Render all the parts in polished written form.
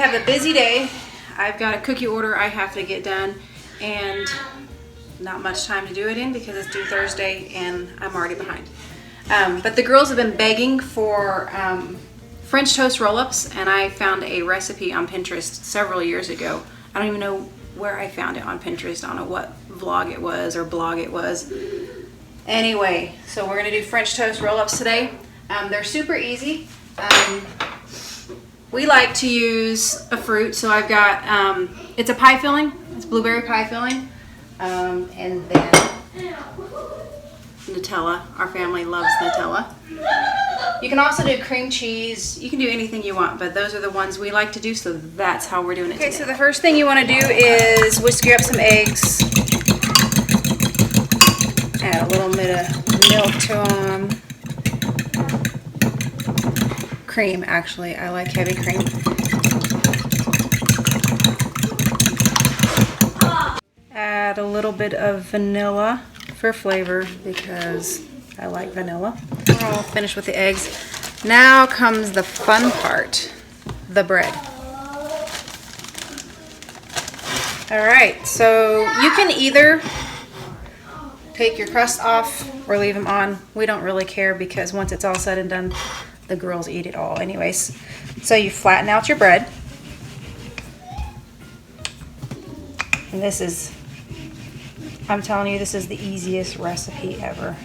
have a busy day. I've got a cookie order I have to get done and not much time to do it in because it's due Thursday and I'm already behind. But the girls have been begging for French toast roll-ups, and I found a recipe on Pinterest several years ago. I don't even know where I found it on Pinterest. I don't know what vlog it was or blog it was. Anyway, so we're gonna do French toast roll-ups today. They're super easy. We like to use a fruit, so I've got, it's a pie filling, it's blueberry pie filling, and then Nutella. Our family loves Nutella. You can also do cream cheese, you can do anything you want, but those are the ones we like to do, so that's how we're doing it today. So the first thing you want to do is whisk up some eggs, add a little bit of milk to them. Cream, actually. I like heavy cream. Add a little bit of vanilla for flavor because I like vanilla. We're all finished with the eggs. Now comes the fun part, the bread. Alright, so you can either take your crust off or leave them on. We don't really care because once it's all said and done, the girls eat it all anyways. So you flatten out your bread. And this is, I'm telling you, this is the easiest recipe ever.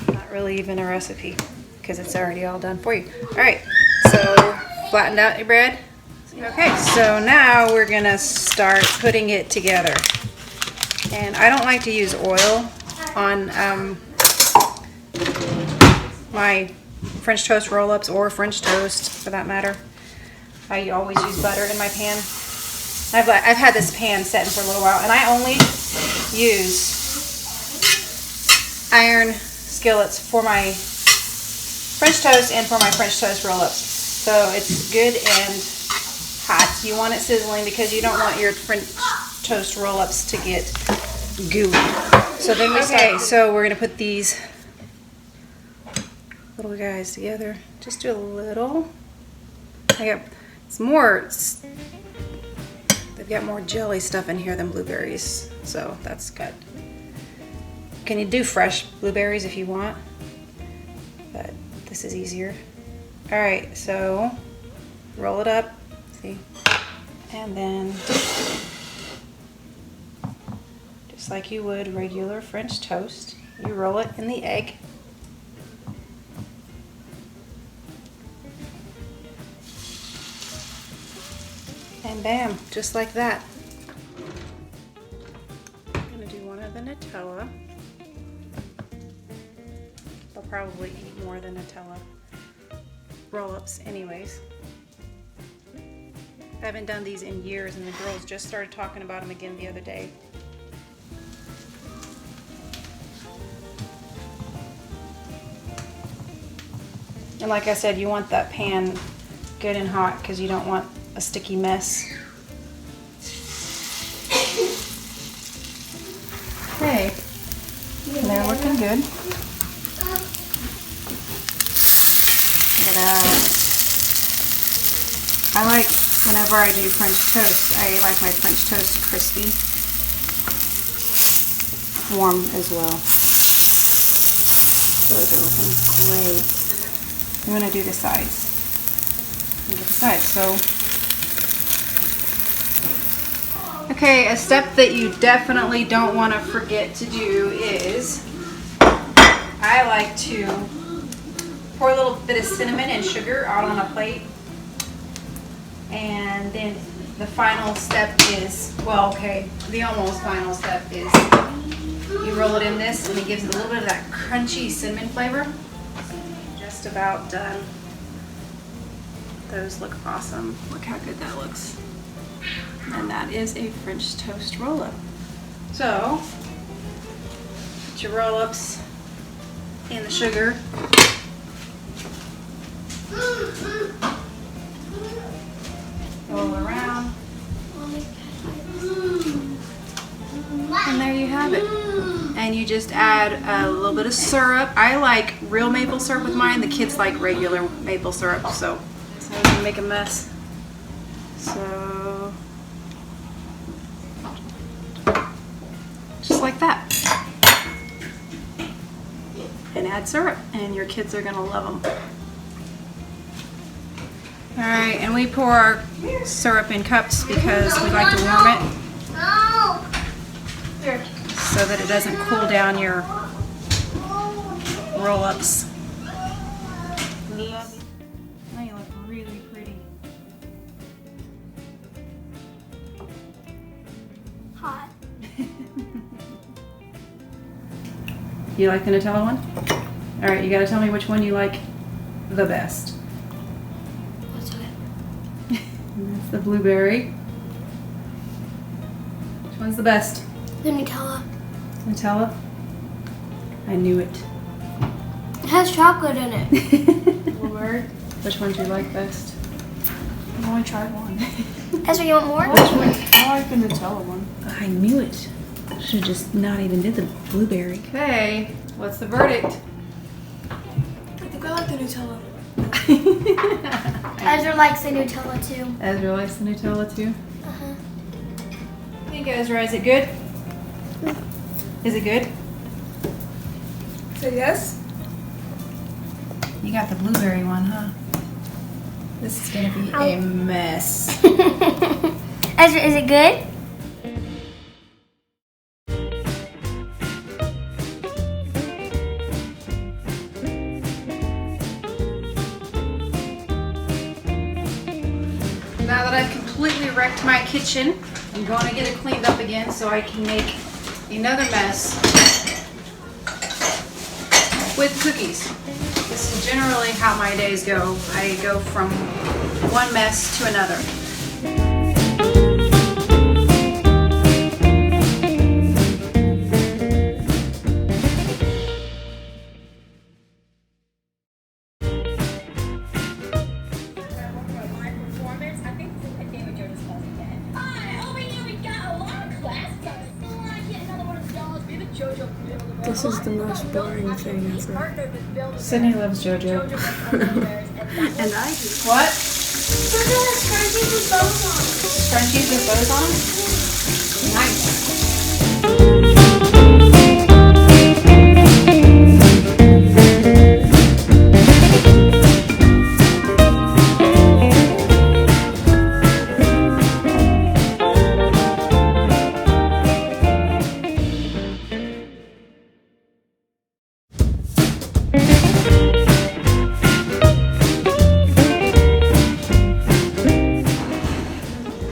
Not really even a recipe because it's already all done for you. Alright, so flattened out your bread. Okay, so now we're gonna start putting it together. And I don't like to use oil on my French toast roll-ups or French toast for that matter. I always use butter in my pan. I've had this pan setting for a little while, and I only use iron skillets for my French toast and for my French toast roll-ups. So it's good and hot. You want it sizzling because you don't want your French toast roll-ups to get gooey. So then we start. So we're gonna put these little guys together. Just do a little. It's more, they've got more jelly stuff in here than blueberries, so that's good. Can you do fresh blueberries if you want, but this is easier. All right, so roll it up, see, and then just like you would regular French toast, you roll it in the egg. And bam, just like that. I'm gonna do one of the Nutella. They'll probably eat more than Nutella roll-ups anyways. I haven't done these in years and the girls just started talking about them again the other day. And like I said, you want that pan good and hot because you don't want a sticky mess. Okay, they're looking good. I like, whenever I do French toast, I like my French toast crispy, warm as well. Those are looking great. I'm gonna do the sides. So, okay, a step that you definitely don't want to forget to do is, I like to pour a little bit of cinnamon and sugar out on a plate, and then the final step is, well, okay, the almost final step is you roll it in this, and it gives it a little bit of that crunchy cinnamon flavor. Just about done. Those look awesome. Look how good that looks. And that is a French toast roll-up. So, put your roll-ups in the sugar. Roll around. And there you have it. And you just add a little bit of syrup. I like real maple syrup with mine. The kids like regular maple syrup, so I'm gonna make a mess. So, just like that. And add syrup, and your kids are gonna love them. All right, and we pour our syrup in cups because we like to warm it so that it doesn't cool down your roll-ups. Now you look really pretty. Hot. You like the Nutella one? All right, you gotta tell me which one you like the best. What's it? And that's the blueberry. Which one's the best? The Nutella. Nutella? I knew it. It has chocolate in it. Blueberry? Which one do you like best? I've only tried one. Ezra, you want more? I like the Nutella one. I knew it. Should just not even did the blueberry. Okay, what's the verdict? I think I like the Nutella. Ezra likes the Nutella too. Ezra likes the Nutella too. Uh-huh. I think Ezra, is it good? Is it good? Say yes? You got the blueberry one, huh? This is gonna be a mess. Ezra, is it good? Now that I've completely wrecked my kitchen, I'm going to get it cleaned up again so I can make another mess with cookies. This is generally how my days go. I go from one mess to another. This is the most boring thing ever. Sydney loves JoJo. And I do. What? JoJo has scrunchies with bows on them. Scrunchies with bows on them? Nice.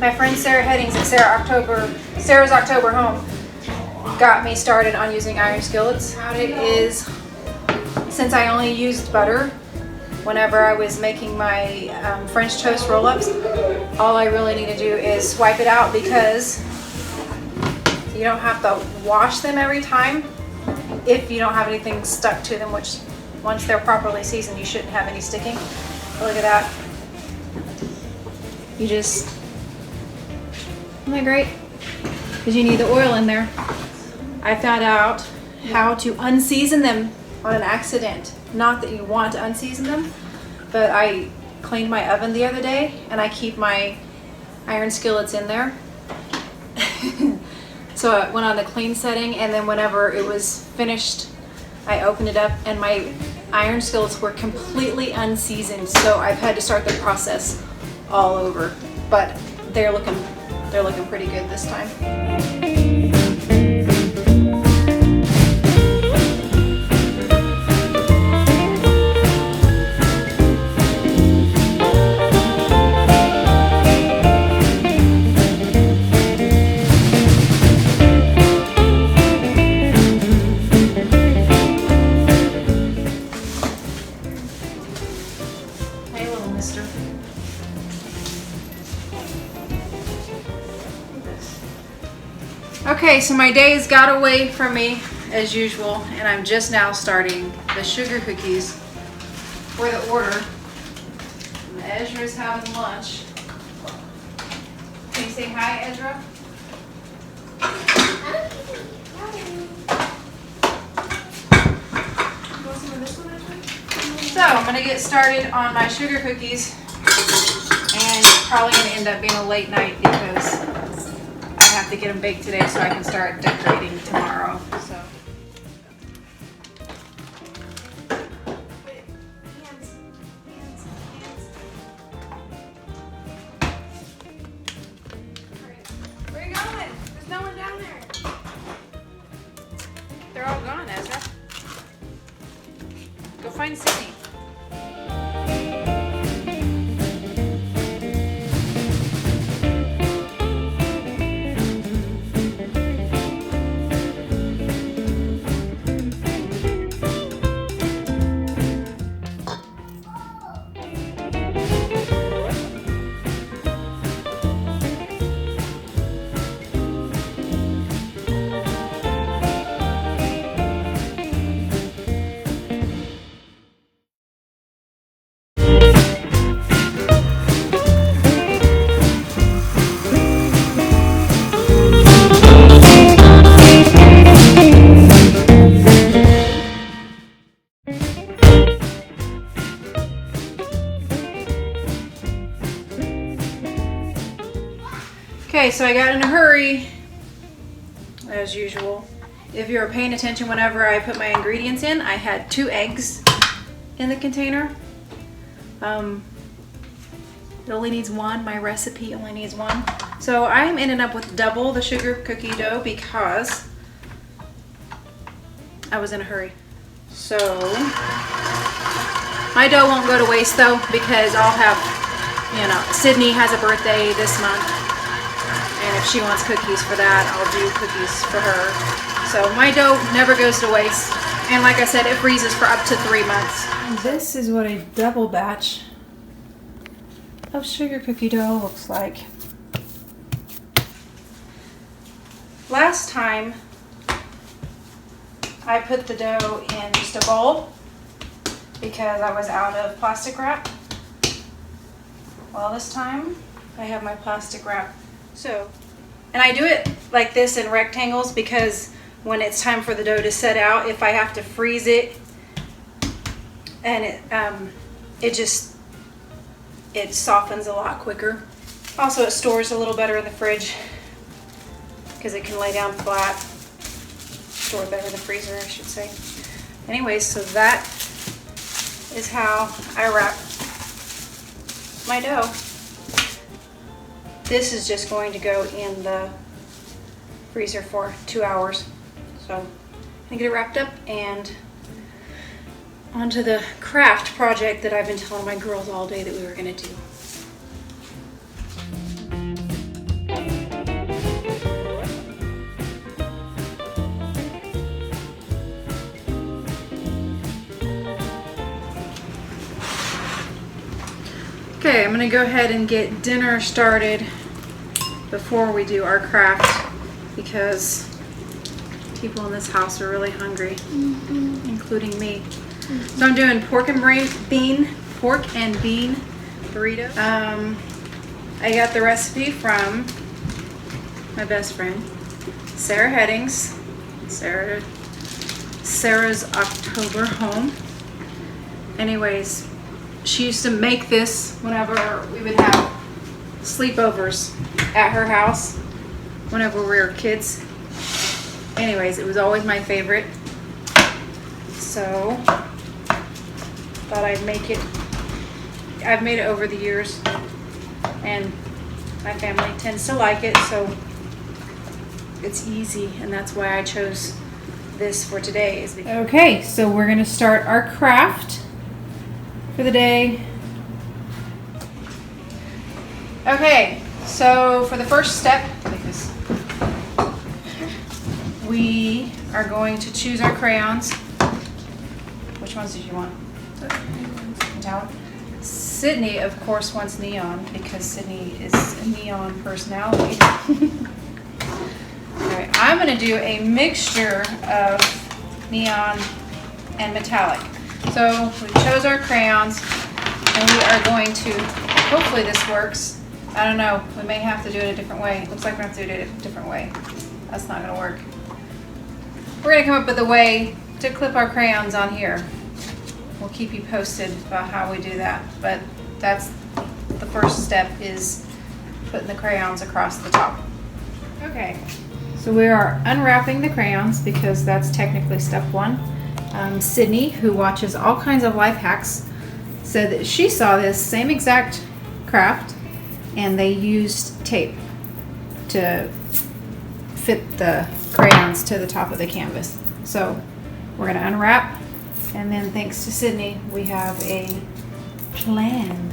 My friend Sarah Headings at Sarah's October Home got me started on using iron skillets. How it is, since I only used butter whenever I was making my French toast roll-ups, all I really need to do is swipe it out because you don't have to wash them every time if you don't have anything stuck to them, which once they're properly seasoned, you shouldn't have any sticking. But look at that. You just, isn't that great? Because you need the oil in there. I found out how to unseason them on an accident. Not that you want to unseason them, but I cleaned my oven the other day and I keep my iron skillets in there. So I went on the clean setting, and then whenever it was finished, I opened it up and my iron skillets were completely unseasoned. So I've had to start the process all over, but they're looking pretty good this time. Hey, little mister. Okay, so my days got away from me as usual, and I'm just now starting the sugar cookies for the order. And Ezra's having lunch. Can you say hi, Ezra? So I'm gonna get started on my sugar cookies, and probably going to end up being a late night because I have to get them baked today so I can start decorating tomorrow. So. Where are you going? There's no one down there. They're all gone, Ezra. Go find Sydney. Okay, so I got in a hurry, as usual. If you were paying attention whenever I put my ingredients in, I had 2 eggs in the container. It only needs 1, my recipe only needs 1. So I'm ending up with double the sugar cookie dough because I was in a hurry. So my dough won't go to waste though because I'll have, you know, Sydney has a birthday this month. And if she wants cookies for that, I'll do cookies for her. So my dough never goes to waste. And like I said, it freezes for up to 3 months. And this is what a double batch of sugar cookie dough looks like. Last time, I put the dough in just a bowl because I was out of plastic wrap. Well, this time, I have my plastic wrap. So, and I do it like this in rectangles because when it's time for the dough to set out, if I have to freeze it, and it softens a lot quicker. Also, it stores a little better in the fridge because it can lay down flat. Store better in the freezer, I should say. Anyways, so that is how I wrap my dough. This is just going to go in the freezer for 2 hours. So I'm gonna get it wrapped up and onto the craft project that I've been telling my girls all day that we were gonna do. Okay, I'm gonna go ahead and get dinner started before we do our craft because people in this house are really hungry, including me. So I'm doing pork and bean burrito. I got the recipe from my best friend, Sarah Headings, Sarah's October Home. Anyways, she used to make this whenever we would have sleepovers at her house whenever we were kids. Anyways, it was always my favorite. So, thought I'd make it. I've made it over the years and my family tends to like it, so it's easy, and that's why I chose this for today. Okay, so we're gonna start our craft for the day. Okay, so for the first step, we are going to choose our crayons. Which ones did you want? Metallic. Sydney, of course, wants neon because Sydney is a neon personality. Alright, I'm going to do a mixture of neon and metallic. So we chose our crayons and we are going to, hopefully this works. I don't know, we may have to do it a different way. Looks like we have to do it a different way. That's not going to work. We're going to come up with a way to clip our crayons on here. We'll keep you posted about how we do that, but that's the first step is putting the crayons across the top. Okay, so we are unwrapping the crayons because that's technically step one. Sydney, who watches all kinds of life hacks, said that she saw this same exact craft and they used tape to fit the crayons to the top of the canvas. So we're going to unwrap, and then thanks to Sydney, we have a plan.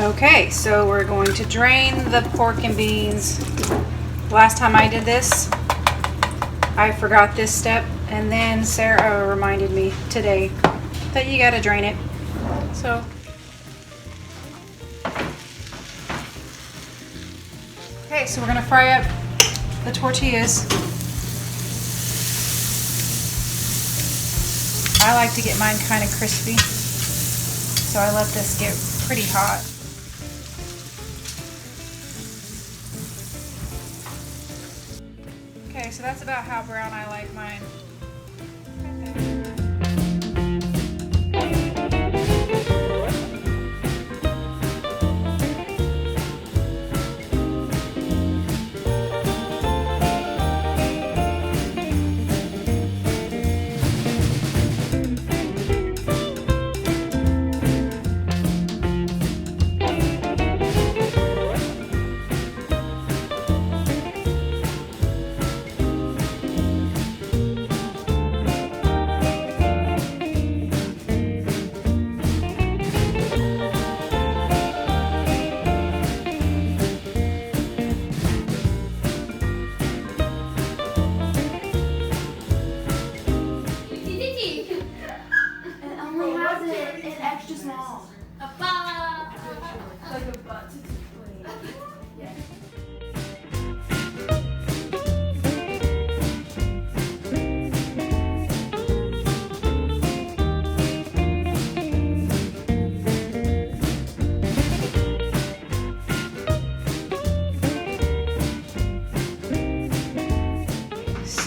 Okay, so we're going to drain the pork and beans. Last time I did this, I forgot this step, and then Sarah reminded me today that you gotta drain it. So, okay, so we're gonna fry up the tortillas. I like to get mine kind of crispy, so I let this get pretty hot. Okay, so that's about how brown I like mine.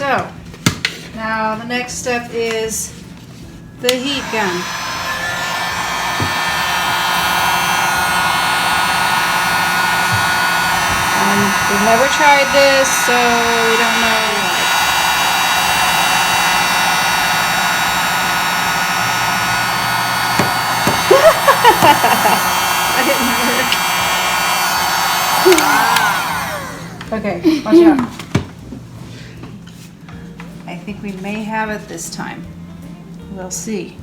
So, now the next step is the heat gun. We've never tried this, so we don't know. That didn't work. Okay, watch out. I think we may have it this time. We'll see.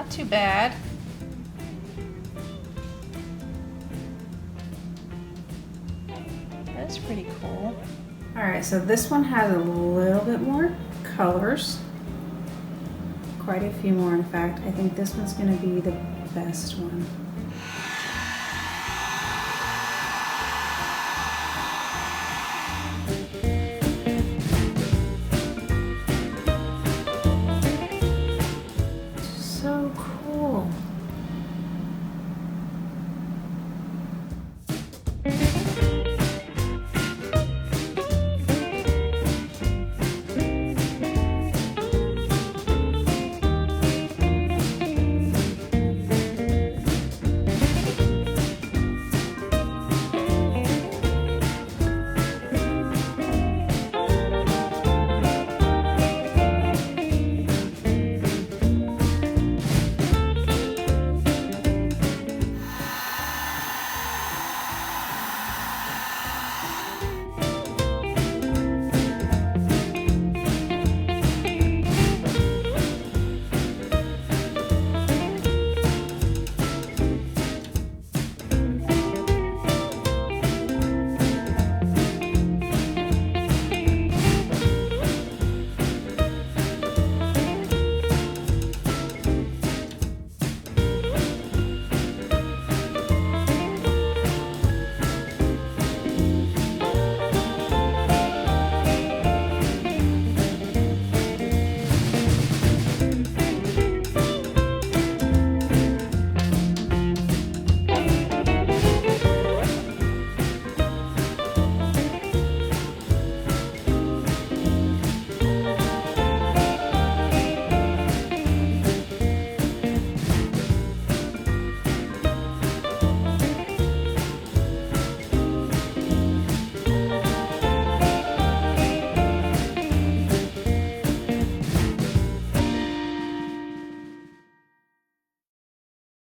Not too bad. That's pretty cool. All right, so this one has a little bit more colors. Quite a few more, in fact. I think this one's gonna be the best one.